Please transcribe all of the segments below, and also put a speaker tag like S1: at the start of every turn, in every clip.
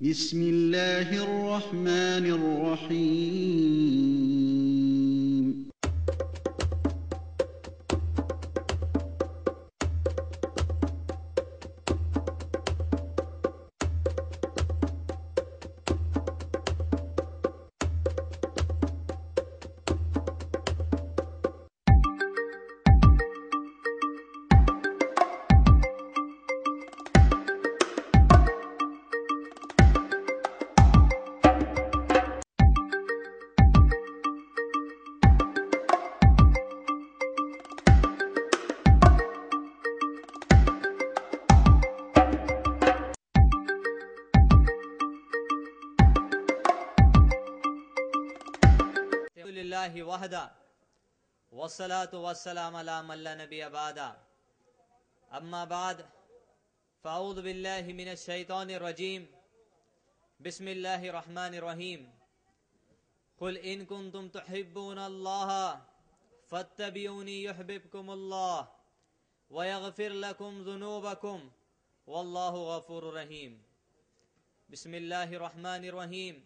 S1: بسم الله الرحمن الرحيم.
S2: للہ وحدہ والصلاة والسلام علی من لا نبی بعدہ اما بعد فاعوذ باللہ من الشیطان الرجیم بسم اللہ الرحمن الرحیم قل ان کنتم تحبون اللہ فاتبعونی یحببکم اللہ ویغفر لکم ذنوبکم واللہ غفور رحیم. بسم اللہ الرحمن الرحیم.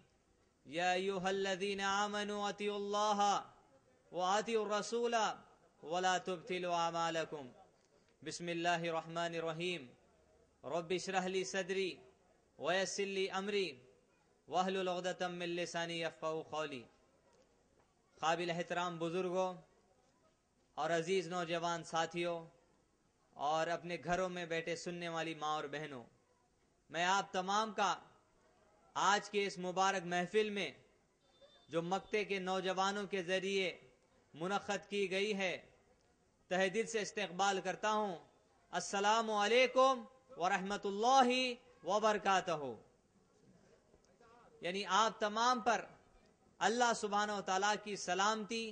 S2: یا ایہا الذین آمنوا اطیعوا اللہ واطیعوا الرسول ولا تبطلوا اعمالکم. بسم اللہ الرحمن الرحیم. رب اشرح لی صدری ویسر لی امری واحلل عقدۃ من لسانی یفقہوا قولی. قابل احترام بزرگوں اور عزیز نوجوان ساتھیوں اور اپنے گھروں میں بیٹھے سننے والی ماں اور بہنوں، میں آپ تمام کا آج کے اس مبارک محفل میں جو مکتے کے نوجوانوں کے ذریعے منعقد کی گئی ہے تہہ دل سے استقبال کرتا ہوں. السلام علیکم ورحمۃ اللہ وبرکاتہ. یعنی آپ تمام پر اللہ سبحانہ و تعالیٰ کی سلامتی،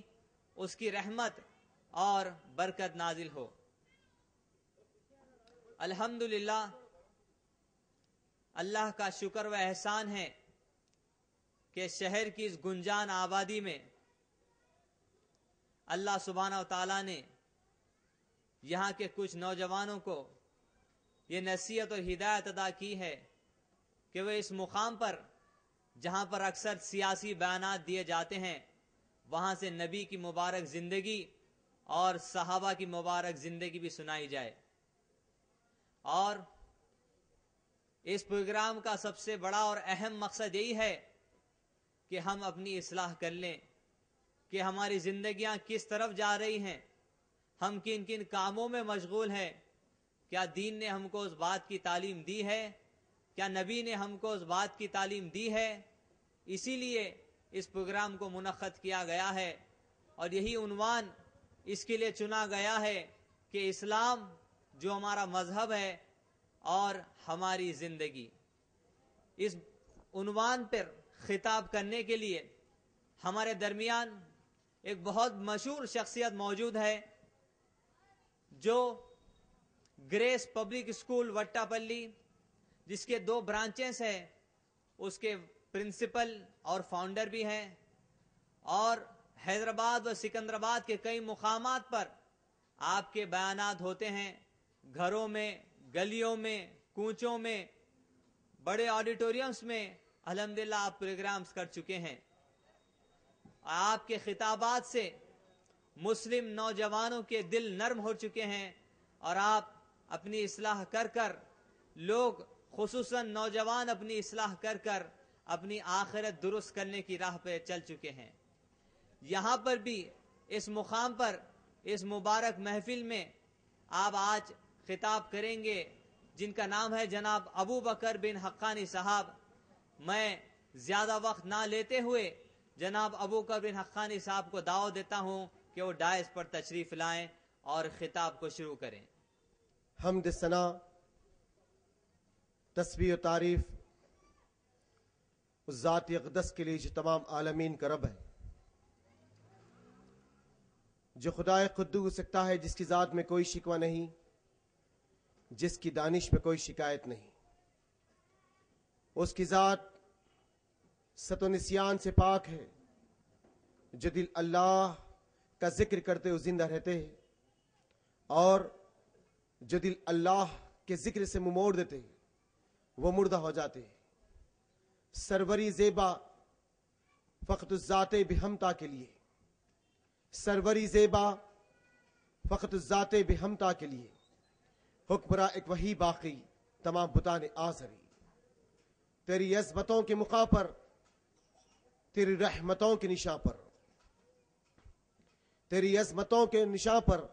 S2: اس کی رحمت اور برکت نازل ہو. الحمدللہ اللہ کا شکر و احسان ہے کہ شہر کی اس گنجان آبادی میں اللہ سبحانہ و تعالیٰ نے یہاں کے کچھ نوجوانوں کو یہ نصیحت اور ہدایت عطا کی ہے کہ وہ اس مقام پر جہاں پر اکثر سیاسی بیانات دیے جاتے ہیں وہاں سے نبی کی مبارک زندگی اور صحابہ کی مبارک زندگی بھی سنائی جائے. اور اس پروگرام کا سب سے بڑا اور اہم مقصد یہی ہے کہ ہم اپنی اصلاح کر لیں کہ ہماری زندگیاں کس طرف جا رہی ہیں، ہم کن کن کاموں میں مشغول ہیں، کیا دین نے ہم کو اس بات کی تعلیم دی ہے، کیا نبی نے ہم کو اس بات کی تعلیم دی ہے. اسی لیے اس پروگرام کو منعقد کیا گیا ہے اور یہی عنوان اس کے لیے چنا گیا ہے کہ اسلام جو ہمارا مذہب ہے اور ہماری زندگی. اس عنوان پر خطاب کرنے کے لیے ہمارے درمیان ایک بہت مشہور شخصیت موجود ہے جو گریس پبلک اسکول وٹا پلی جس کے 2 برانچز ہیں، اس کے پرنسپل اور فاؤنڈر بھی ہیں، اور حیدرآباد و سکندرآباد کے کئی مقامات پر آپ کے بیانات ہوتے ہیں، گھروں میں، گلیوں میں، کوچوں میں، بڑے آڈیٹورینمز میں الحمدللہ آپ پروگرامز کر چکے ہیں. آپ کے خطابات سے مسلم نوجوانوں کے دل نرم ہو چکے ہیں اور آپ اپنی اصلاح کر کر لوگ خصوصاً نوجوان اپنی اصلاح کر کر اپنی آخرت درست کرنے کی راہ پہ چل چکے ہیں. یہاں پر بھی اس مقام پر اس مبارک محفل میں آپ آج خطاب کریں گے جن کا نام ہے جناب ابو بکر بن حقانی صاحب. میں زیادہ وقت نہ لیتے ہوئے جناب ابو بکر بن حقانی صاحب کو دعوت دیتا ہوں کہ وہ ڈائس پر تشریف لائیں اور خطاب کو شروع کریں.
S3: حمد ثنا تسبیح و تعریف اس ذات اقدس کے لیے جو تمام عالمین کا رب ہے، جو خدائے قدوس سکتا ہے، جس کی ذات میں کوئی شکوہ نہیں، جس کی دانش میں کوئی شکایت نہیں. اس کی ذات ست و نسیان سے پاک ہے، جو دل اللہ کا ذکر کرتے ہوئے زندہ رہتے ہیں اور جو دل اللہ کے ذکر سے منہ موڑ دیتے ہیں وہ مردہ ہو جاتے ہیں. سروری زیبا فقط الذات بہمتا کے لیے، سروری زیبا فقط الذات بہمتا کے لیے، حکمراں ایک وہی باقی تمام بتان آزری، تیری عظمتوں کے مقام پر، تیری رحمتوں کے نشاں پر، تیری عظمتوں کے نشاں پر،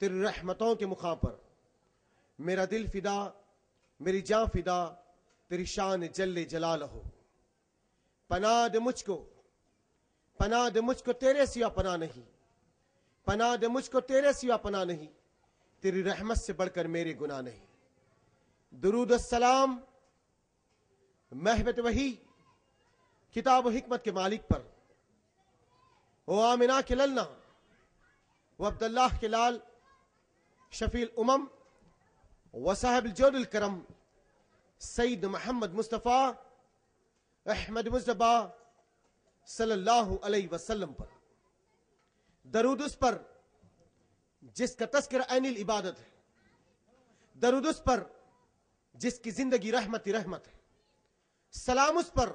S3: تیری رحمتوں کے مقام پر میرا دل فدا، میری جاں فدا تیری شان جل جلالہ ہو۔ پناہ دے مجھ کو، پناہ دے مجھ کو، تیرے سوا پناہ نہیں، پناہ دے مجھ کو، تیرے سوا پناہ نہیں، تیری رحمت سے بڑھ کر میرے گناہ نہیں۔ درود السلام محبت وحی کتاب و حکمت کے مالک پر، وہ آمنہ کے للنا، وہ عبداللہ کے لال، شفیع الامم و صاحب الجود الکرم سید محمد مصطفیٰ احمد مصطفیٰ صلی اللہ علیہ وسلم پر، درود اس پر جس کا تذکرہ عین العبادت ہے، درود اس پر جس کی زندگی رحمت ہی رحمت ہے، سلام اس پر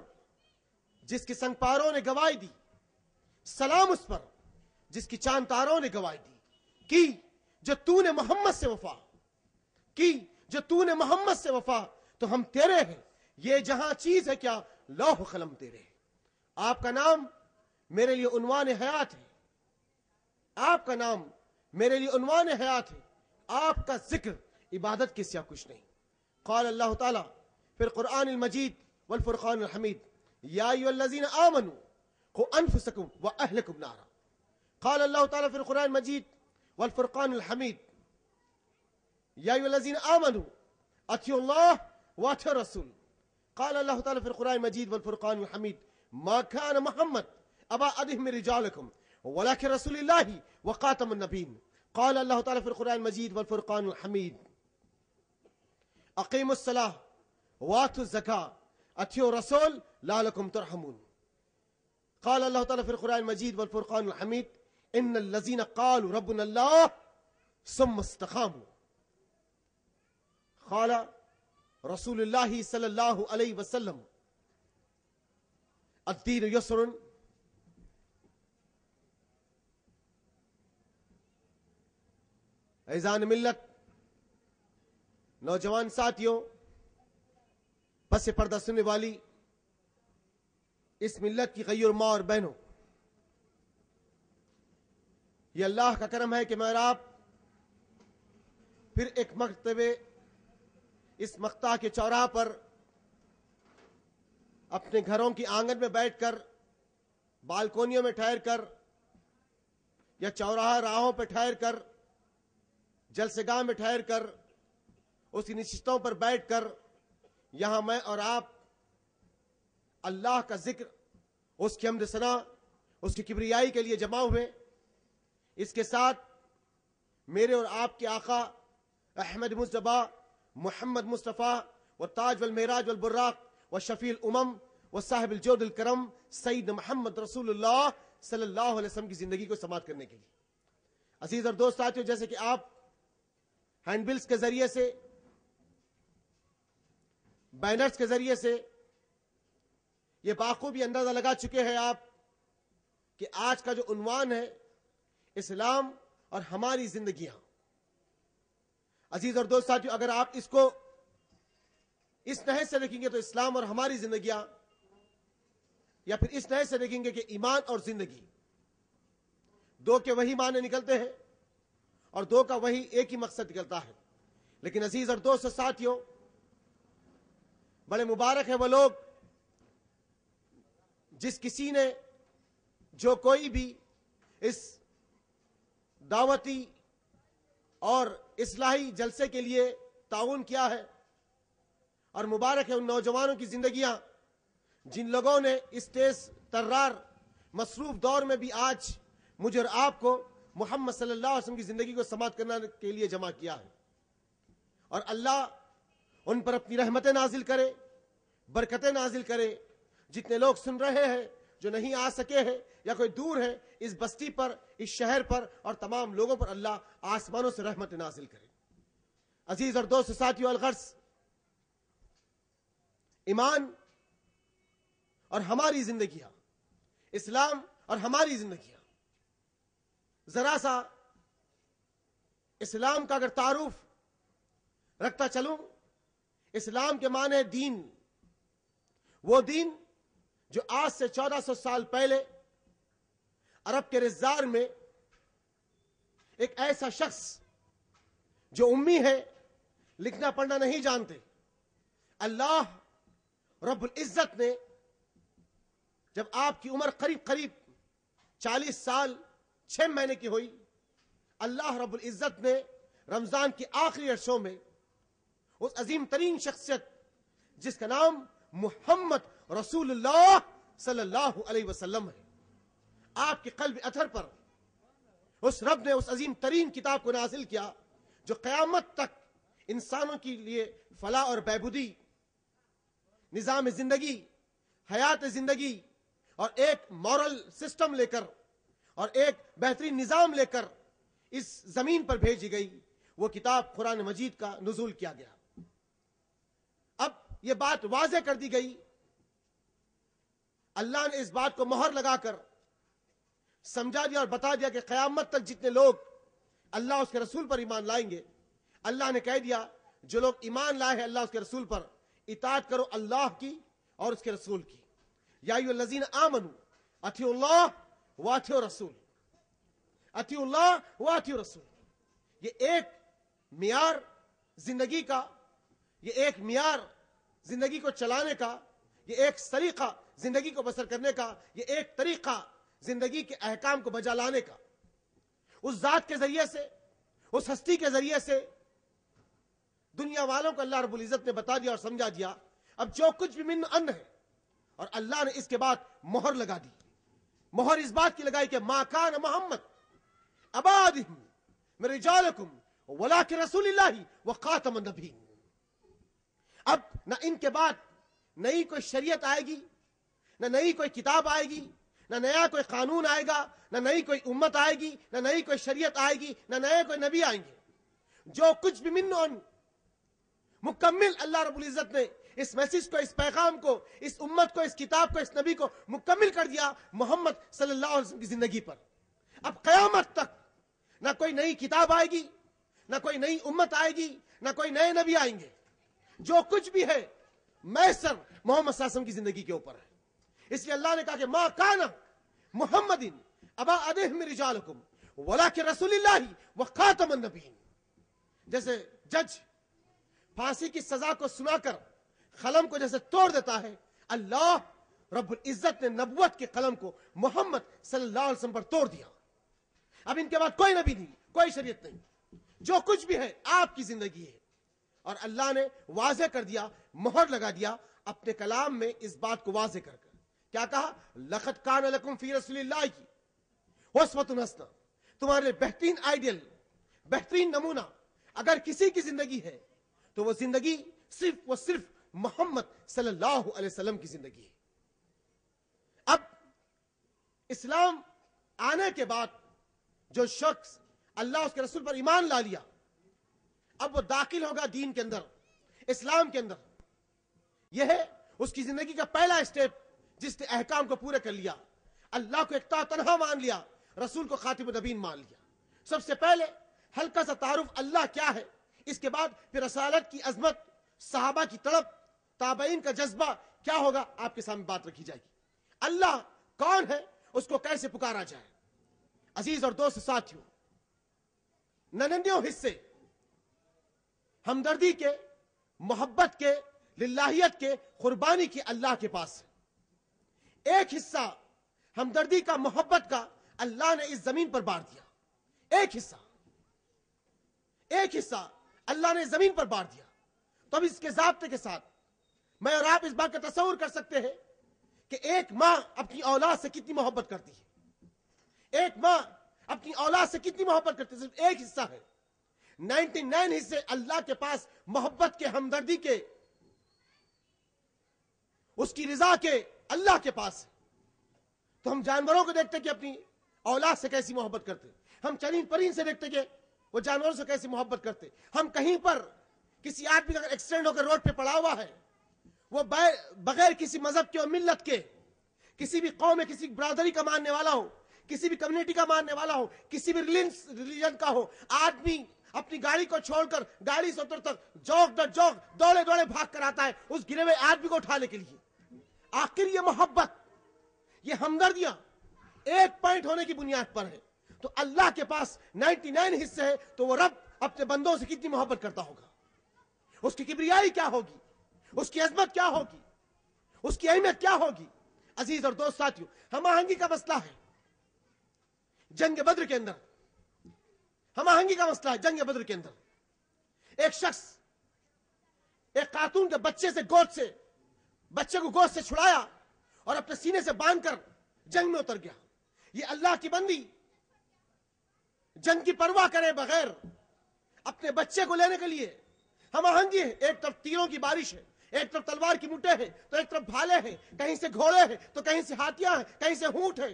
S3: جس کی سنگ پاروں نے گواہی دی، سلام اس پر جس کی چاند تاروں نے گواہی دی کی جو تو نے محمد سے وفا کی، جو تو نے محمد سے وفا تو ہم تیرے ہیں، یہ جہاں چیز ہے کیا لوح قلم تیرے ہیں۔ آپ کا نام میرے لیے عنوان حیات ہے، آپ کا نام میرے لیے عنوان حیات ہے، آپ کا ذکر عبادت کے سوا کچھ نہیں۔ قال اللہ تعالی فی القرآن المجید والفرقان الحمید یا ایھا الذین آمنوا قوا انفسکم واہلکم نارا۔ قال اللہ تعالی فی القرآن المجید والفرقان الحمید یا ایھا الذین آمنوا اطیعوا اللہ واطیعوا الرسول۔ قال اللہ تعالی فی القرآن المجید والفرقان الحمید ما کان محمد ابا احد من رجالکم ولکن رسول اللہ وخاتم النبیین۔ قال اللہ تعالی فی القرآن المجید والفرقان الحمید اقیموا الصلاۃ وآتوا الزکاۃ اطیعوا الرسول لعلکم ترحمون۔ قال اللہ تعالی فی القرآن المجید والفرقان الحمید ان الذین قالوا ربنا اللہ ثم استقاموا۔ قال رسول اللہ صلی اللہ علیہ وسلم الدین یسر۔ عزیزان ملت، نوجوان ساتھیوں، پس پردہ سننے والی اس ملت کی غیر ماں اور بہنوں، یہ اللہ کا کرم ہے کہ میں اور آپ پھر ایک مرتبہ اس مقطع کے چوراہے پر اپنے گھروں کی آنگن میں بیٹھ کر، بالکونیوں میں ٹھہر کر یا چوراہا راہوں پہ ٹھہر کر، جلسے گاہ میں ٹھہر کر، اس کی نشستوں پر بیٹھ کر یہاں میں اور آپ اللہ کا ذکر، اس کی حمد ثنا، اس کی کبریائی کے لیے جمع ہوئے۔ اس کے ساتھ میرے اور آپ کے آقا احمد مصطفیٰ محمد مصطفیٰ و تاج والمعراج والبراق و شفیع الامم و صاحب الجود الکرم سید محمد رسول اللہ صلی اللہ علیہ وسلم کی زندگی کو سماعت کرنے کے لیے۔ عزیز اور دوست ساتھیوں، جیسے کہ آپ ہینڈ بلز کے ذریعے سے، بینرز کے ذریعے سے یہ بخوبی اندازہ لگا چکے ہیں آپ کہ آج کا جو عنوان ہے اسلام اور ہماری زندگیاں۔ عزیز اور دوست ساتھیوں، اگر آپ اس کو اس نحوے سے دیکھیں گے تو اسلام اور ہماری زندگیاں، یا پھر اس نحوے سے دیکھیں گے کہ ایمان اور زندگی، دو کے وہی معنی نکلتے ہیں اور دو کا وہی ایک ہی مقصد نکلتا ہے۔ لیکن عزیز اور دوست ساتھیوں، بڑے مبارک ہیں وہ لوگ جس کسی نے، جو کوئی بھی اس دعوتی اور اصلاحی جلسے کے لیے تعاون کیا ہے، اور مبارک ہے ان نوجوانوں کی زندگیاں جن لوگوں نے اس تیز ترار مصروف دور میں بھی آج مجھے اور آپ کو محمد صلی اللہ علیہ وسلم کی زندگی کو سماعت کرنے کے لیے جمع کیا ہے۔ اور اللہ ان پر اپنی رحمتیں نازل کرے، برکتیں نازل کرے۔ جتنے لوگ سن رہے ہیں، جو نہیں آ سکے ہیں یا کوئی دور ہے، اس بستی پر، اس شہر پر اور تمام لوگوں پر اللہ آسمانوں سے رحمت نازل کرے۔ عزیز اور دوست ساتھیوں، الغرض ایمان اور ہماری زندگیاں، اسلام اور ہماری زندگیاں. ذرا سا اسلام کا اگر تعارف رکھتا چلوں، اسلام کے معنی دین، وہ دین جو آج سے 1400 سال پہلے عرب کے رزار میں ایک ایسا شخص جو امی ہے، لکھنا پڑھنا نہیں جانتے، اللہ رب العزت نے جب آپ کی عمر قریب 40 سال 6 مہینے کی ہوئی، اللہ رب العزت نے رمضان کے آخری عشروں میں اس عظیم ترین شخصیت جس کا نام محمد رسول اللہ صلی اللہ علیہ وسلم ہے، آپ کے قلب اطہر پر اس رب نے اس عظیم ترین کتاب کو نازل کیا جو قیامت تک انسانوں کے لیے فلاح اور بہبودی، نظام زندگی، حیات زندگی اور ایک مورل سسٹم لے کر اور ایک بہترین نظام لے کر اس زمین پر بھیجی گئی. وہ کتاب قرآن مجید کا نزول کیا گیا. اب یہ بات واضح کر دی گئی، اللہ نے اس بات کو مہر لگا کر سمجھا دیا اور بتا دیا کہ قیامت تک جتنے لوگ اللہ اس کے رسول پر ایمان لائیں گے، اللہ نے کہہ دیا جو لوگ ایمان لائے ہیں اللہ اس کے رسول پر، اطاعت کرو اللہ کی اور اس کے رسول کی. یا ایھا الذین آمنوا اطیعوا اللہ واطیعوا الرسول، اطیعوا اللہ واطیعوا الرسول. یہ ایک معیار زندگی کا، یہ ایک معیار زندگی کو چلانے کا، یہ ایک طریقہ زندگی کو بسر کرنے کا، یہ ایک طریقہ زندگی کے احکام کو بجا لانے کا. اس ذات کے ذریعے سے، اس ہستی کے ذریعے سے دنیا والوں کو اللہ رب العزت نے بتا دیا اور سمجھا دیا. اب جو کچھ بھی من ان ہے، اور اللہ نے اس کے بعد مہر لگا دی. مہر اس بات کی لگائی کہ ما کان محمد ابا احد من رجالکم ولکن رسول اللہ وخاتم النبیین. اب نہ ان کے بعد نئی کوئی شریعت آئے گی، نہ نئی کوئی کتاب آئے گی، نہ نیا کوئی قانون آئے گا، نہ نئی کوئی امت آئے گی، نہ نئی کوئی شریعت آئے گی، نہ نئے کوئی نبی آئیں گے. جو کچھ بھی من ان مکمل اللہ رب العزت نے اس میسج کو، اس پیغام کو، اس امت کو، اس کتاب کو، اس نبی کو مکمل کر دیا محمد صلی اللہ علیہ وسلم کی زندگی پر. اب قیامت تک نہ کوئی نئی کتاب آئے گی، نہ کوئی نئی امت آئے گی، نہ کوئی نئے نبی آئیں گے. جو کچھ بھی ہے میسر محمد صلی اللہ علیہ وسلم کی زندگی کے اوپر ہے. اس لیے اللہ نے کہا کہ ما کان محمد ابا احد من رجالکم ولکن رسول اللہ وخاتم النبیین. جیسے جج پھانسی کی سزا کو سنا کر قلم کو جیسے توڑ دیتا ہے، اللہ رب العزت نے نبوت کے قلم کو محمد صلی اللہ علیہ وسلم پر توڑ دیا. اب ان کے بعد کوئی نبی نہیں، کوئی شریعت نہیں، جو کچھ بھی ہے آپ کی زندگی ہے. اور اللہ نے واضح کر دیا، مہر لگا دیا اپنے کلام میں اس بات کو واضح کر کر. کیا کہا؟ لقد کان لکم فی رسول اللہ اسوۃ حسنہ. تمہارے لیے بہترین آئیڈیل، بہترین نمونہ اگر کسی کی زندگی ہے تو وہ زندگی صرف و صرف محمد صلی اللہ علیہ وسلم کی زندگی ہے. اب اسلام آنے کے بعد جو شخص اللہ اس کے رسول پر ایمان لا لیا، اب وہ داخل ہوگا دین کے اندر، اسلام کے اندر. یہ ہے اس کی زندگی کا پہلا اسٹیپ جس نے احکام کو پورا کر لیا، اللہ کو ایک تنہا مان لیا، رسول کو خاتم النبیین مان لیا. سب سے پہلے ہلکا سا تعارف اللہ کیا ہے، اس کے بعد پھر رسالت کی عظمت، صحابہ کی طلب، تابعین کا جذبہ کیا ہوگا آپ کے سامنے بات رکھی جائے گی. اللہ کون ہے، اس کو کیسے پکارا جائے. عزیز اور دوست ساتھیوں، ننانوے حصے ہمدردی کے، محبت کے، للہیت کے، قربانی کے اللہ کے پاس ہے. ایک حصہ ہمدردی کا، محبت کا اللہ نے اس زمین پر بار دیا. ایک حصہ اللہ نے زمین پر بار دیا. تو اب اس کے ضابطے کے ساتھ میں اور آپ اس بات کا تصور کر سکتے ہیں کہ ایک ماں اپنی اولاد سے کتنی محبت کرتی ہے. ایک ماں اپنی اولاد سے کتنی محبت کرتی ہے. صرف ایک حصہ ہے. 99 حصے اللہ کے پاس محبت کے، ہمدردی کے، اس کی رضا کے اللہ کے پاس ہے. تو ہم جانوروں کو دیکھتے کہ اپنی اولاد سے کیسی محبت کرتے، ہم چرند پرند سے دیکھتے کہ وہ جانوروں سے کیسی محبت کرتے. ہم کہیں پر کسی آدمی کا اگر ایکسیڈنٹ ہو کر روڈ پہ پڑا ہوا ہے، وہ بغیر کسی مذہب کے اور ملت کے کسی بھی قوم میں کسی برادری کا ماننے والا ہو, کسی بھی کمیونٹی کا ماننے والا ہو, کسی بھی ریلیجن کا ہو, آدمی اپنی گاڑی کو چھوڑ کر گاڑی سے اتر تک جوک در جوک دوڑے دوڑے بھاگ کر آتا ہے اس گرے ہوئے آدمی کو اٹھانے کے لیے. آخر یہ محبت, یہ ہمدردیاں ایک پوائنٹ ہونے کی بنیاد پر ہے. تو اللہ کے پاس 99 حصے ہیں, تو وہ رب اپنے بندوں سے کتنی محبت کرتا ہوگا. اس کی کبریائی کیا ہوگی, اس کی عظمت کیا ہوگی, اس کی اہمیت کیا ہوگی. عزیز اور دوست ساتھیوں, ہم آہنگی کا مسئلہ ہے جنگ بدر کے اندر. ہم آہنگی کا مسئلہ ہے جنگ بدر کے اندر. ایک شخص ایک خاتون کے بچے کو گود سے چھڑایا اور اپنے سینے سے باندھ کر جنگ میں اتر گیا. یہ اللہ کی بندی جنگ کی پرواہ کرے بغیر اپنے بچے کو لینے کے لیے ہم آہنگی ہے. ایک طرف تیروں کی بارش ہے, ایک طرف تلوار کی مٹے ہیں, تو ایک طرف بھالے ہیں, کہیں سے گھوڑے ہیں تو کہیں سے ہاتھیاں ہیں, کہیں سے اونٹ ہے,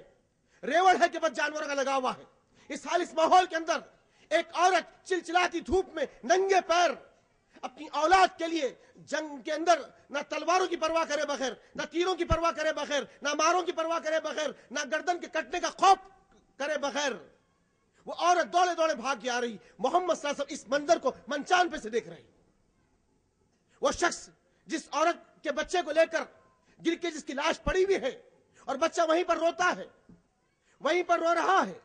S3: ریوڑ ہے کہ بس جانوروں کا لگا ہوا ہے. اس ماحول کے اندر ایک عورت چلچلاتی دھوپ میں ننگے پیر اپنی اولاد کے لیے جنگ کے اندر نہ تلواروں کی پرواہ کرے بغیر, نہ تیروں کی پرواہ کرے بغیر, نہ ماروں کی پرواہ کرے بغیر, نہ گردن کے کٹنے کا خوف کرے بغیر وہ عورت دوڑے دوڑے بھاگ کے آ رہی. محمد صلی اللہ علیہ وسلم اس منظر کو منچان پہ سے دیکھ رہے. وہ شخص جس عورت کے بچے کو لے کر گر کے جس کی لاش پڑی ہوئی ہے اور بچہ وہیں پر روتا ہے, وہیں پر رو رہا ہے,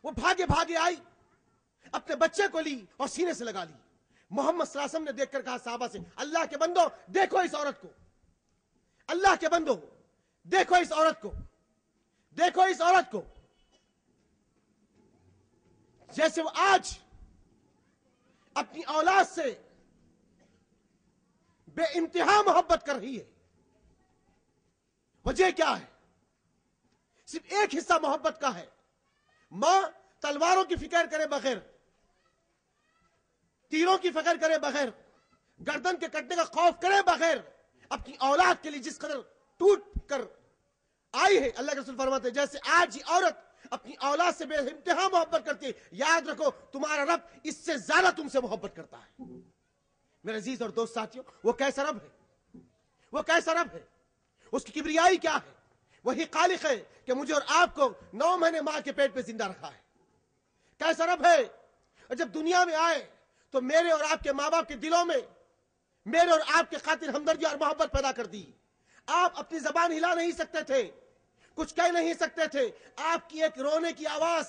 S3: وہ بھاگے بھاگے آئی, اپنے بچے کو لی اور سینے سے لگا لی. محمد صلی اللہ علیہ وسلم نے دیکھ کر کہا صحابہ سے, اللہ کے بندو دیکھو اس عورت کو, اللہ کے بندو دیکھو اس عورت کو, دیکھو اس عورت کو, جیسے وہ آج اپنی اولاد سے بے انتہا محبت کر رہی ہے. وجہ کیا ہے؟ صرف ایک حصہ محبت کا ہے. ماں تلواروں کی فکر کرے بغیر, تیروں کی فکر کرے بغیر, گردن کے کٹنے کا خوف کرے بغیر اپنی اولاد کے لیے جس قدر ٹوٹ کر آئی ہے, اللہ کے رسول فرماتے ہیں جیسے آج یہ عورت اپنی اولاد سے بے انتہا محبت کرتی ہے, یاد رکھو تمہارا رب اس سے زیادہ تم سے محبت کرتا ہے. میرے عزیز اور دوست ساتھیوں, وہ کیسا رب ہے, وہ کیسا رب ہے, اس کی کبریائی کیا ہے. وہی خالق ہے کہ مجھے اور آپ کو 9 مہینے ماں کے پیٹ پہ زندہ رکھا ہے. کیسا رب ہے, اور جب دنیا میں آئے تو میرے اور آپ کے ماں باپ کے دلوں میں میرے اور آپ کے خاطر ہمدردی اور محبت پیدا کر دی. آپ اپنی زبان ہلا نہیں سکتے تھے, کچھ کہہ نہیں سکتے تھے, آپ کی ایک رونے کی آواز,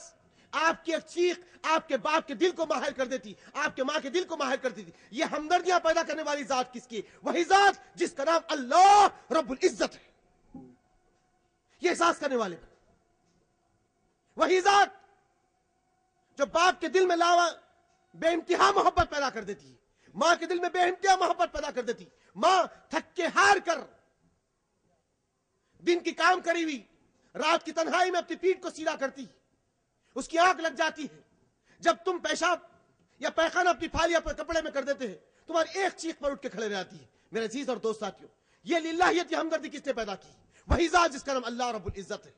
S3: آپ کی ایک چیخ آپ کے باپ کے دل کو ماہر کر دیتی, آپ کے ماں کے دل کو ماہر کر دیتی. یہ ہمدردیاں پیدا کرنے والی ذات کس کی؟ وہی ذات جس کا نام اللہ رب العزت ہے. یہ احساس کرنے والے, وہی ذات جو باپ کے دل میں بے انتہا محبت پیدا کر دیتی ہے, ماں کے دل میں بے انتہا محبت پیدا کر دیتی. ماں تھک کے ہار کر دن کی کام کری ہوئی رات کی تنہائی میں اپنی پیٹھ کو سیدھا کرتی, اس کی آنکھ لگ جاتی ہے. جب تم پیشاب یا پیخانہ اپنی پھالی اپنے کپڑے میں کر دیتے ہیں, تمہاری ایک چیخ پر اٹھ کے کھڑے رہ جاتی ہے. میرے عزیز اور دوست ساتھیوں, یہ للہیت, یہ ہمدردی کس نے پیدا کی؟ وہی ذات جس کا نام اللہ رب العزت ہے.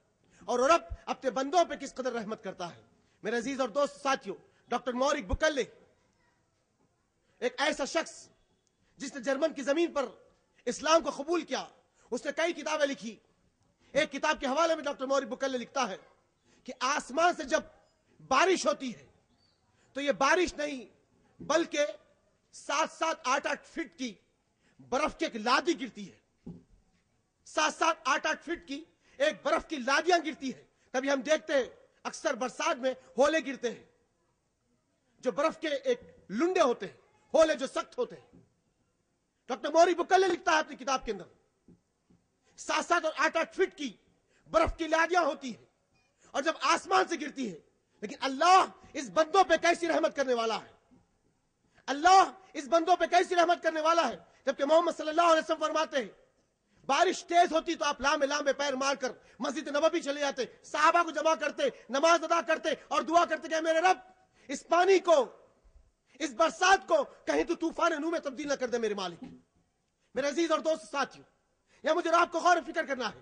S3: اور رب اپنے بندوں پہ کس قدر رحمت کرتا ہے. میرے عزیز اور دوست ساتھیوں, ڈاکٹر مورک بکلے ایک ایسا شخص جس نے جرمن کی زمین پر اسلام کو قبول کیا. اس نے کئی کتابیں لکھی. ایک کتاب کے حوالے میں ڈاکٹر مورک بکلے لکھتا ہے کہ آسمان سے جب بارش ہوتی ہے تو یہ بارش نہیں بلکہ 7-8 فٹ کی برف کی ایک لادی گرتی ہے. 7-8 فٹ کی ایک برف کی لادیاں گرتی ہے. کبھی ہم دیکھتے ہیں اکثر برسات میں ہولے گرتے ہیں, جو برف کے ایک لنڈے ہوتے ہیں, ہولے جو سخت ہوتے ہیں. ڈاکٹر مورک بکلے لکھتا ہے اپنی کتاب کے اندر 7 اور 8 فٹ کی برف کی لادیاں ہوتی ہے اور جب آسمان سے گرتی ہے. لیکن اللہ اس بندوں پہ کیسی رحمت کرنے والا ہے, اللہ اس بندوں پہ کیسی رحمت کرنے والا ہے. جبکہ محمد صلی اللہ علیہ وسلم فرماتے ہیں بارش تیز ہوتی تو آپ لامے لامے پیر مار کر مسجد نبوی چلے جاتے, صحابہ کو جمع کرتے, نماز ادا کرتے اور دعا کرتے کہ میرے رب اس پانی کو, اس برسات کو کہیں تو طوفان نوح میں تبدیل نہ کر دے میرے مالک. میرے عزیز اور دوست ساتھیوں, یا مجھے آپ کو غور و فکر کرنا ہے.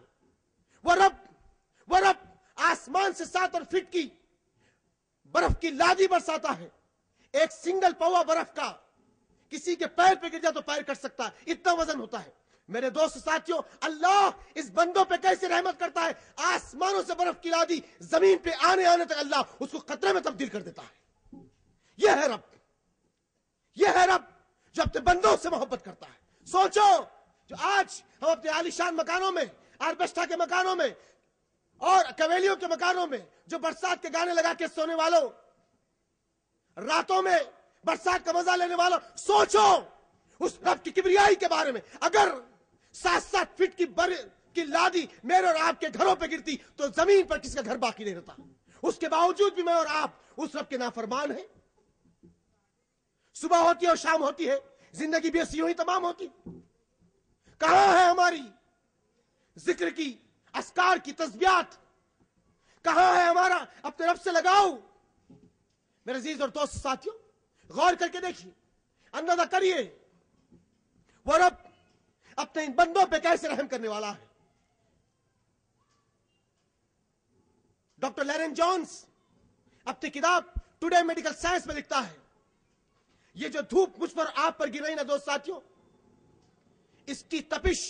S3: وہ رب آسمان سے 7 فٹ کی برف کی لادی برساتا ہے. ایک سنگل پوا برف کا کسی کے پیر پہ گر جائے تو پیر کٹ سکتا ہے, اتنا وزن ہوتا ہے. میرے دوست ساتھیوں، اللہ اس بندوں پہ کیسے رحمت کرتا ہے؟ آسمانوں سے برف کی لادی زمین پہ آنے تک اللہ اس کو قطرے میں تبدیل کر دیتا ہے۔ یہ ہے رب، یہ ہے رب جو اپنے بندوں سے محبت کرتا ہے۔ سوچو، جو آج ہم اپنے عالیشان مکانوں میں، آربسٹا کے مکانوں میں اور کویلیوں کے مکانوں میں جو برسات کے گانے لگا کے سونے والوں، راتوں میں برسات کا مزہ لینے والوں، سوچو اس رب کی کبریائی کے بارے میں۔ اگر 7-7 فٹ کی لادی میرے اور آپ کے گھروں پہ گرتی تو زمین پر کسی کا گھر باقی نہیں رہتا۔ اس کے باوجود بھی میں اور آپ اس رب کے نافرمان ہیں۔ صبح ہوتی ہے اور شام ہوتی ہے، زندگی بھی ایسی ہی تمام ہوتی۔ کہاں ہے ہماری ذکر کی، اذکار کی تسبیحات؟ کہاں ہے ہمارا اپنے رب سے لگاؤ؟ میرے عزیز اور دوست ساتھیوں، غور کر کے دیکھیے، اندازہ کریے وہ رب اپنے ان بندوں پہ کیسے رحم کرنے والا ہے۔ ڈاکٹر لیرن جونز اپنی کتاب ٹوڈے میڈیکل سائنس میں لکھتا ہے، یہ جو دھوپ مجھ پر آپ پر گر رہی نا دوست ساتھیوں، اس کی تپش،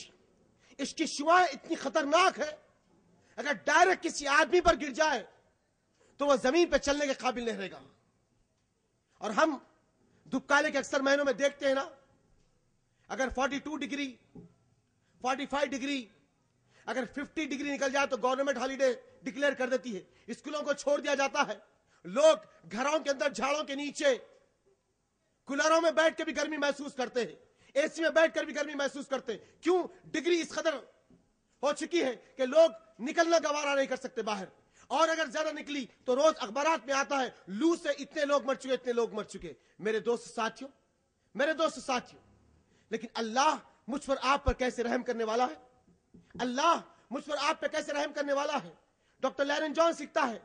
S3: اس کی شعاعیں اتنی خطرناک ہے، اگر ڈائریکٹ کسی آدمی پر گر جائے تو وہ زمین پہ چلنے کے قابل نہیں رہے گا۔ اور ہم دھوپ کالے کے اکثر مہینوں میں دیکھتے ہیں نا، اگر 42 ڈگری 45 ڈگری اگر 50 ڈگری نکل جائے تو گورنمنٹ ہالیڈے ڈکلیئر کر دیتی ہے، اسکولوں کو چھوڑ دیا جاتا ہے، لوگ گھروں کے اندر جھاڑوں کے نیچے کولروں میں بیٹھ کے بھی گرمی محسوس کرتے ہیں، اے سی میں بیٹھ کر بھی گرمی محسوس کرتے ہیں۔ کیوں؟ ڈگری اس قدر ہو چکی ہے کہ لوگ نکلنا گوارا نہیں کر سکتے باہر، اور اگر زیادہ نکلی تو روز اخبارات میں آتا ہے لو سے اتنے لوگ مر چکے، اتنے لوگ مر چکے۔ میرے دوست ساتھیوں، میرے دوست ساتھیوں، لیکن اللہ مجھ پر آپ پر کیسے رحم کرنے والا ہے؟ اللہ مجھ پر آپ پہ کیسے رحم کرنے والا ہے؟ ڈاکٹر لیرن جونز لکھتا ہے،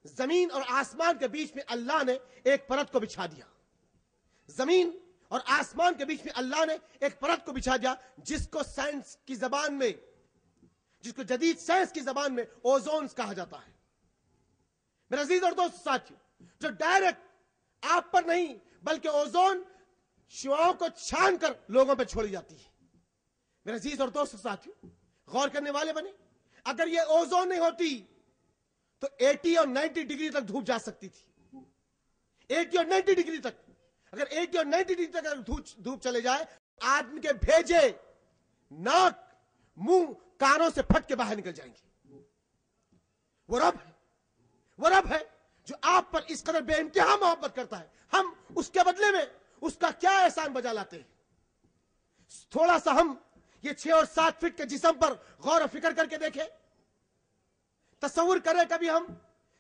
S3: زمین اور آسمان کے بیچ میں اللہ نے ایک پرت کو بچھا دیا۔ زمین اور آسمان کے بیچ میں اللہ نے ایک پرت کو بچھا دیا، جس کو سائنس کی زبان میں، جس کو جدید سائنس کی زبان میں اوزونز کہا جاتا ہے۔ میرے عزیز اور دوست ساتھیوں، جو ڈائریکٹ آپ پر نہیں بلکہ اوزون شعاعوں کو چھان کر لوگوں پہ چھوڑی جاتی ہے۔ میرے عزیز اور دوست ساتھیوں، غور کرنے والے بنے، اگر یہ اوزون نہیں ہوتی تو 80 اور 90 ڈگری تک دھوپ جا سکتی تھی۔ 80 اور 90 ڈگری تک، اگر 80 اور 90 ڈگری تک اگر دھوپ چلے جائے، آدمی کے بھیجے ناک، منہ، کانوں سے پھٹ کے باہر نکل جائیں گے۔ وہ رب ہے جو آپ پر اس قدر بے انتہا محبت کرتا ہے، ہم اس کے بدلے میں اس کا کیا احسان بجا لاتے ہیں؟ تھوڑا سا ہم یہ 6 اور 7 فٹ کے جسم پر غور و فکر کر کے دیکھیں، تصور کریں کبھی ہم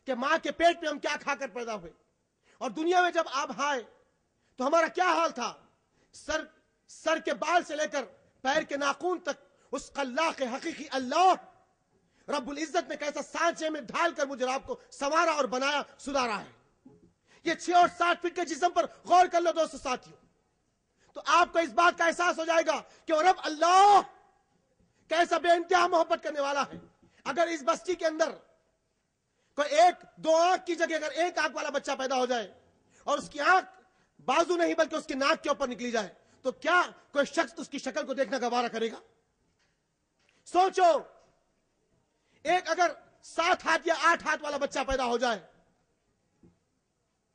S3: کہ ماں کے پیٹ میں ہم کیا کھا کر پیدا ہوئے، اور دنیا میں جب آپ آئے تو ہمارا کیا حال تھا؟ سر کے بال سے لے کر پیر کے ناخن تک اس خلاق حقیقی اللہ رب العزت نے کیسا سانچے میں ڈھال کر مجھے آپ کو سنوارا اور بنایا، سدھارا ہے۔ یہ 6 اور 7 فٹ کے جسم پر غور کر لو دوست ساتھیوں، تو آپ کو اس بات کا احساس ہو جائے گا کہ وہ رب اللہ کیسا بے انتہا محبت کرنے والا ہے۔ اگر اس بستی کے اندر کوئی 1-2 آنکھ کی جگہ اگر 1 آنکھ والا بچہ پیدا ہو جائے اور اس کی آنکھ بازو نہیں بلکہ اس کی ناک کے اوپر نکلی جائے تو کیا کوئی شخص اس کی شکل کو دیکھنا گوارا کرے گا؟ سوچو، ایک اگر 7 ہاتھ یا 8 ہاتھ والا بچہ پیدا ہو جائے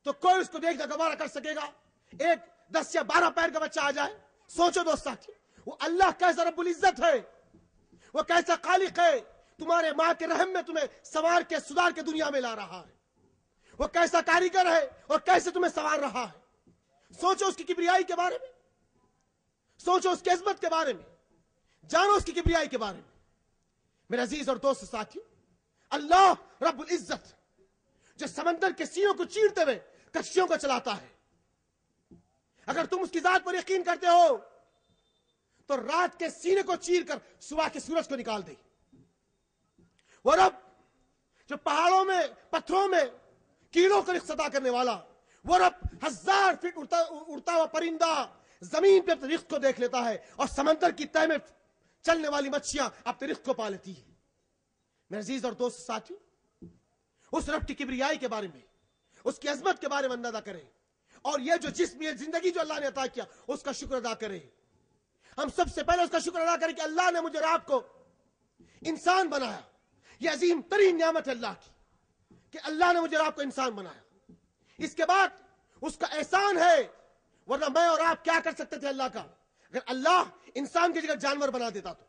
S3: تو کوئی اس کو دیکھنا گوارا کر سکے گا؟ ایک 10 یا 12 پیر کا بچہ آ جائے، سوچو دوست ساتھی، وہ اللہ کیسا رب العزت ہے، وہ کیسا خالق ہے، تمہارے ماں کے رحم میں تمہیں سوار کے سدھار کے دنیا میں لا رہا ہے، وہ کیسا کاریگر ہے اور کیسے تمہیں سوار رہا ہے۔ سوچو اس کی کبریائی کے بارے میں، سوچو اس کی عظمت کے بارے میں، جانو اس کی کبریائی کے بارے میں۔ میرے عزیز اور دوست ساتھیوں، اللہ رب العزت جو سمندر کے سینوں کو چیرتے ہوئے کشتیوں کو چلاتا ہے، اگر تم اس کی ذات پر یقین کرتے ہو تو رات کے سینے کو چیر کر صبح کے سورج کو نکال دے۔ وہ رب جو پہاڑوں میں، پتھروں میں کیڑوں کو رزق عطا کرنے والا، وہ رب 1000 فٹ اڑتا ہوا پرندہ زمین پہ اپنے رزق کو دیکھ لیتا ہے، اور سمندر کی تہ میں چلنے والی مچھیاں اپنے رزق کو پا لیتی ہے۔ میرے عزیز اور دوست ساتھیوں، اس رب کی کبریائی کے بارے میں، اس کی عظمت کے بارے میں اندازہ کریں، اور یہ جو جسم، یہ زندگی جو اللہ نے عطا کیا اس کا شکر ادا کریں۔ ہم سب سے پہلے اس کا شکر ادا کریں کہ اللہ نے مجھے اور آپ کو انسان بنایا. یہ عظیم ترین نعمت ہے اللہ کی کہ اللہ نے مجھے اور آپ کو انسان بنایا. اس کے بعد اس کا احسان ہے، ورنہ میں اور آپ کیا کر سکتے تھے اللہ کا؟ اگر اللہ انسان کی جگہ جانور بنا دیتا تو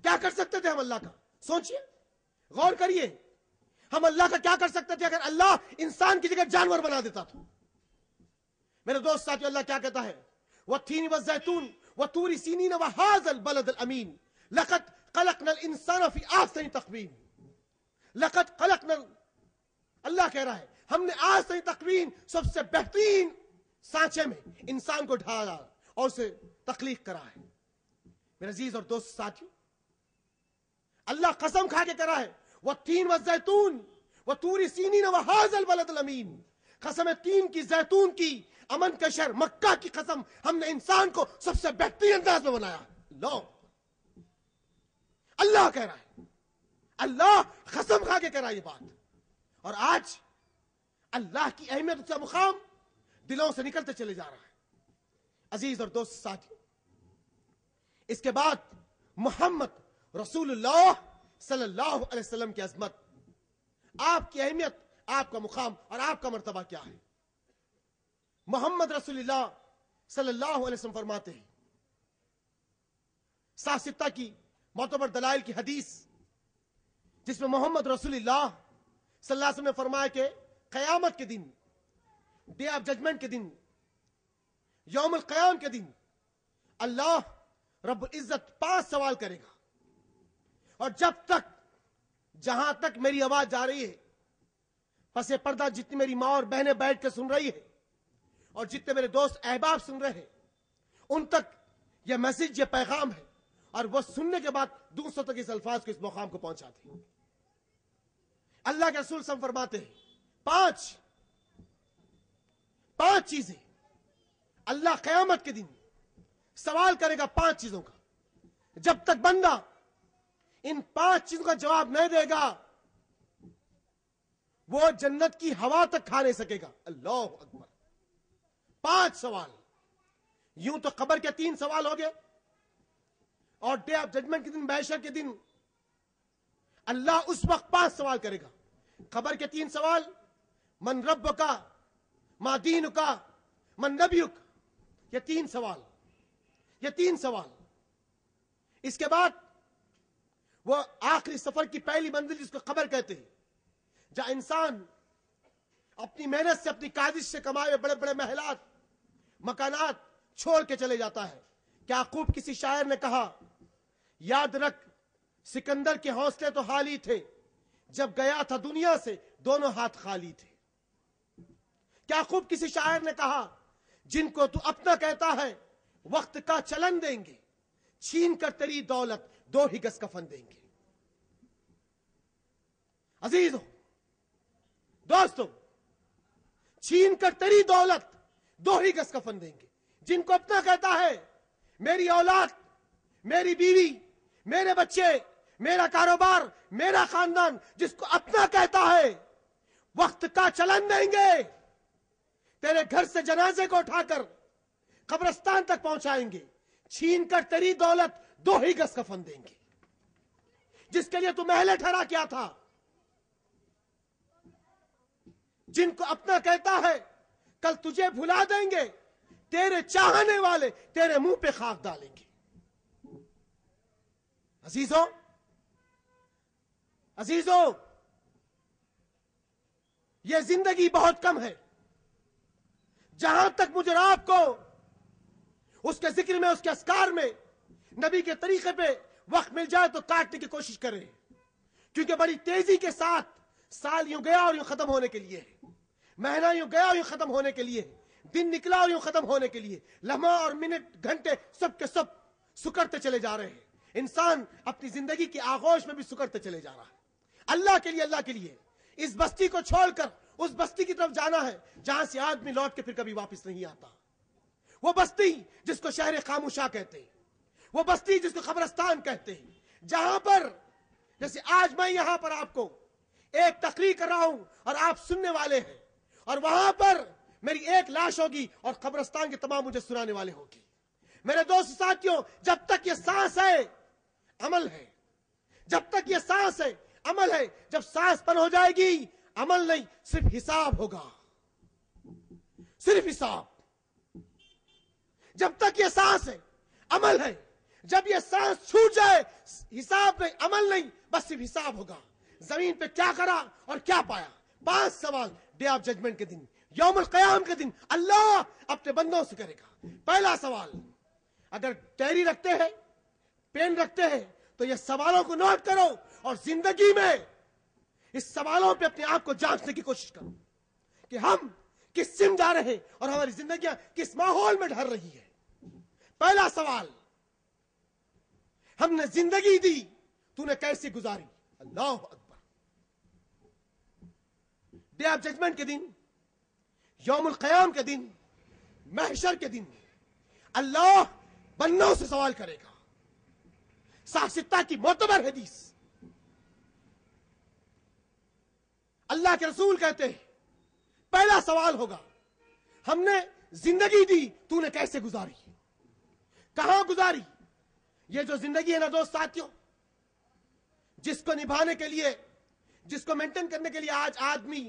S3: کیا کر سکتے تھے ہم اللہ کا؟ سوچئے، غور کریے، ہم اللہ کا کیا کر سکتے تھے اگر اللہ انسان کی جگہ جانور بنا دیتا تو؟ میرے دوست ساتھیو، اللہ کیا کہتا ہے؟ وَالتِّينِ وَالزَّيْتُونِ وَطُورِ سِينِينَ وَهَٰذَا الْبَلَدِ الْأَمِينِ لَقَدْ خَلَقْنَا الْإِنسَانَ فِي أَحْسَنِ تَقْوِيمٍ. لقد خلقنا، اللہ کہہ رہا ہے ہم نے احسن تقویم، سب سے بہترین سانچے میں انسان کو ڈھالا اور اسے تخلیق کرا ہے. میرے عزیز اور دوست ساتھیو، اللہ قسم کھا کے کہہ رہا ہے وَالتِّينِ وَالزَّيْتُونِ وَطُورِ سِينِينَ وَهَٰذَا الْبَلَدِ الْأَمِينِ. قسم ہے تین کی، زیتون کی، امن کا شہر مکہ کی قسم، ہم نے انسان کو سب سے بہترین انداز میں بنایا. لو، اللہ کہہ رہا ہے، اللہ قسم کھا کے کہہ رہا ہے یہ بات. اور آج اللہ کی اہمیت، اس کا مقام دلوں سے نکلتے چلے جا رہا ہے. عزیز اور دوست ساتھی، اس کے بعد محمد رسول اللہ صلی اللہ علیہ وسلم کی عظمت، آپ کی اہمیت، آپ کا مقام اور آپ کا مرتبہ کیا ہے؟ محمد رسول اللہ صلی اللہ علیہ وسلم فرماتے ہیں، صحاح ستہ کی معتبر دلائل کی حدیث جس میں محمد رسول اللہ صلی اللہ علیہ وسلم نے فرمایا کہ قیامت کے دن، ڈے آف ججمنٹ کے دن، یوم القیام کے دن، اللہ رب العزت 5 سوال کرے گا. اور جب تک، جہاں تک میری آواز جا رہی ہے، پس پردہ جتنی میری ماں اور بہنیں بیٹھ کے سن رہی ہے اور جتنے میرے دوست احباب سن رہے ہیں، ان تک یہ میسج، یہ پیغام ہے، اور وہ سننے کے بعد دوسروں تک اس الفاظ کو، اس مقام کو پہنچاتے ہیں. اللہ کے رسول صلی اللہ علیہ وسلم فرماتے ہیں پانچ چیزیں اللہ قیامت کے دن سوال کرے گا، 5 چیزوں کا. جب تک بندہ ان 5 چیزوں کا جواب نہیں دے گا، وہ جنت کی ہوا تک کھا نہیں سکے گا. اللہ اکبر. 5 سوال. یوں تو قبر کے 3 سوال ہو گئے، اور ڈے آف ججمنٹ کے دن، محشر کے دن، اللہ اس وقت 5 سوال کرے گا. قبر کے 3 سوال، من رب کا، ما دین کا، من نبیک. یہ 3 سوال، یہ 3 سوال. اس کے بعد وہ آخری سفر کی پہلی منزل جس کو قبر کہتے ہیں، جہاں انسان اپنی محنت سے، اپنی کاوش سے کمائے ہوئے بڑے بڑے محلات، مکانات چھوڑ کے چلے جاتا ہے. کیا خوب کسی شاعر نے کہا، یاد رکھ سکندر کے حوصلے تو خالی تھے، جب گیا تھا دنیا سے دونوں ہاتھ خالی تھے. کیا خوب کسی شاعر نے کہا، جن کو تو اپنا کہتا ہے وقت کا چلن دیں گے، چھین کر تیری دولت 2 ہی گز کفن دیں گے. عزیزو، دوستو، چھین کر تیری دولت 2 ہی گز کفن دیں گے. جن کو اپنا کہتا ہے، میری اولاد، میری بیوی، میرے بچے، میرا کاروبار، میرا خاندان، جس کو اپنا کہتا ہے وقت کا چلن دیں گے، تیرے گھر سے جنازے کو اٹھا کر قبرستان تک پہنچائیں گے، چھین کر تیری دولت 2 ہی گز کفن دیں گے. جس کے لیے تو محلے ٹھہرا کیا تھا، جن کو اپنا کہتا ہے کل تجھے بھلا دیں گے، تیرے چاہنے والے تیرے منہ پہ خاک ڈالیں گے. عزیزو، یہ زندگی بہت کم ہے. جہاں تک مجھے اور آپ کو اس کے ذکر میں، اس کے اذکار میں، نبی کے طریقے پہ وقت مل جائے تو کاٹنے کی کوشش کریں، کیونکہ بڑی تیزی کے ساتھ سال یوں گیا اور یوں ختم ہونے کے لیے، مہینہ یوں گیا اور یوں ختم ہونے کے لیے، دن نکلا اور یوں ختم ہونے کے لیے، لمحہ اور منٹ، گھنٹے سب کے سب سکڑتے چلے جا رہے ہیں. انسان اپنی زندگی کی آغوش میں بھی سکڑتے چلے جا رہا ہے. اللہ کے لیے اس بستی کو چھوڑ کر اس بستی کی طرف جانا ہے جہاں سے آدمی لوٹ کے پھر کبھی واپس نہیں آتا. وہ بستی جس کو شہر خاموشا کہتے ہیں، وہ بستی جس کو قبرستان کہتے ہیں، جہاں پر جیسے آج میں یہاں پر آپ کو ایک تقریر کر رہا ہوں اور آپ سننے والے ہیں، اور وہاں پر میری ایک لاش ہوگی اور قبرستان کے تمام مجھے سنانے والے ہوگی. میرے دوست ساتھیوں، جب تک یہ سانس ہے عمل ہے، جب تک یہ سانس ہے عمل ہے. جب سانس بند ہو جائے گی عمل نہیں، صرف حساب ہوگا، صرف حساب. جب تک یہ سانس ہے عمل ہے، جب یہ سانس چھوٹ جائے حساب نہیں، عمل نہیں، بس صرف حساب ہوگا. زمین پہ کیا کرا اور کیا پایا. 5 سوال ڈے آف ججمنٹ کے دن، یوم القیام کے دن اللہ اپنے بندوں سے کرے گا. پہلا سوال، اگر ڈائری رکھتے ہیں، پین رکھتے ہیں تو یہ سوالوں کو نوٹ کرو اور زندگی میں اس سوالوں پہ اپنے آپ کو جانچنے کی کوشش کرو کہ ہم کس سمت جا رہے ہیں اور ہماری زندگیاں کس ماحول میں ڈھل رہی ہے. پہلا سوال، ہم نے زندگی دی، تو نے کیسے گزاری. اللہ اکبر. ڈے آف ججمنٹ کے دن، یوم القیام کے دن، محشر کے دن اللہ بندوں سے سوال کرے گا. صحیح کی معتبر حدیث، اللہ کے رسول کہتے ہیں پہلا سوال ہوگا ہم نے زندگی دی، تو نے کیسے گزاری، کہاں گزاری. یہ جو زندگی ہے نا دوست ساتھیوں، جس کو نبھانے کے لیے، جس کو مینٹین کرنے کے لیے آج آدمی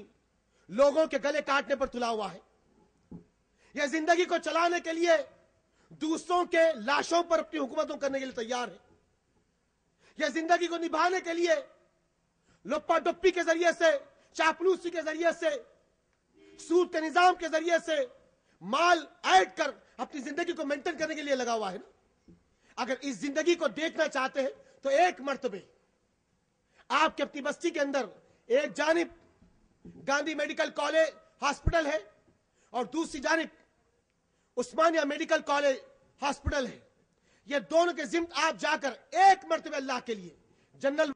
S3: لوگوں کے گلے کاٹنے پر تلا ہوا ہے. یہ زندگی کو چلانے کے لیے دوسروں کے لاشوں پر اپنی حکومتوں کرنے کے لیے تیار ہے. یہ زندگی کو نبھانے کے لیے لپا ڈپی کے ذریعے سے، چاپلوسی کے ذریعے سے، سود کے نظام کے ذریعے سے مال ایڈ کر اپنی زندگی کو مینٹین کرنے کے لیے لگا ہوا ہے نا. اگر اس زندگی کو دیکھنا چاہتے ہیں تو ایک مرتبہ آپ کے اپنی بستی کے اندر ایک جانب گاندھی میڈیکل کالج ہاسپٹل ہے اور دوسری جانب عثمانیہ میڈیکل کالج ہاسپٹل ہے. یہ دونوں کے ضمن آپ جا کر ایک مرتبہ اللہ کے لیے جنرل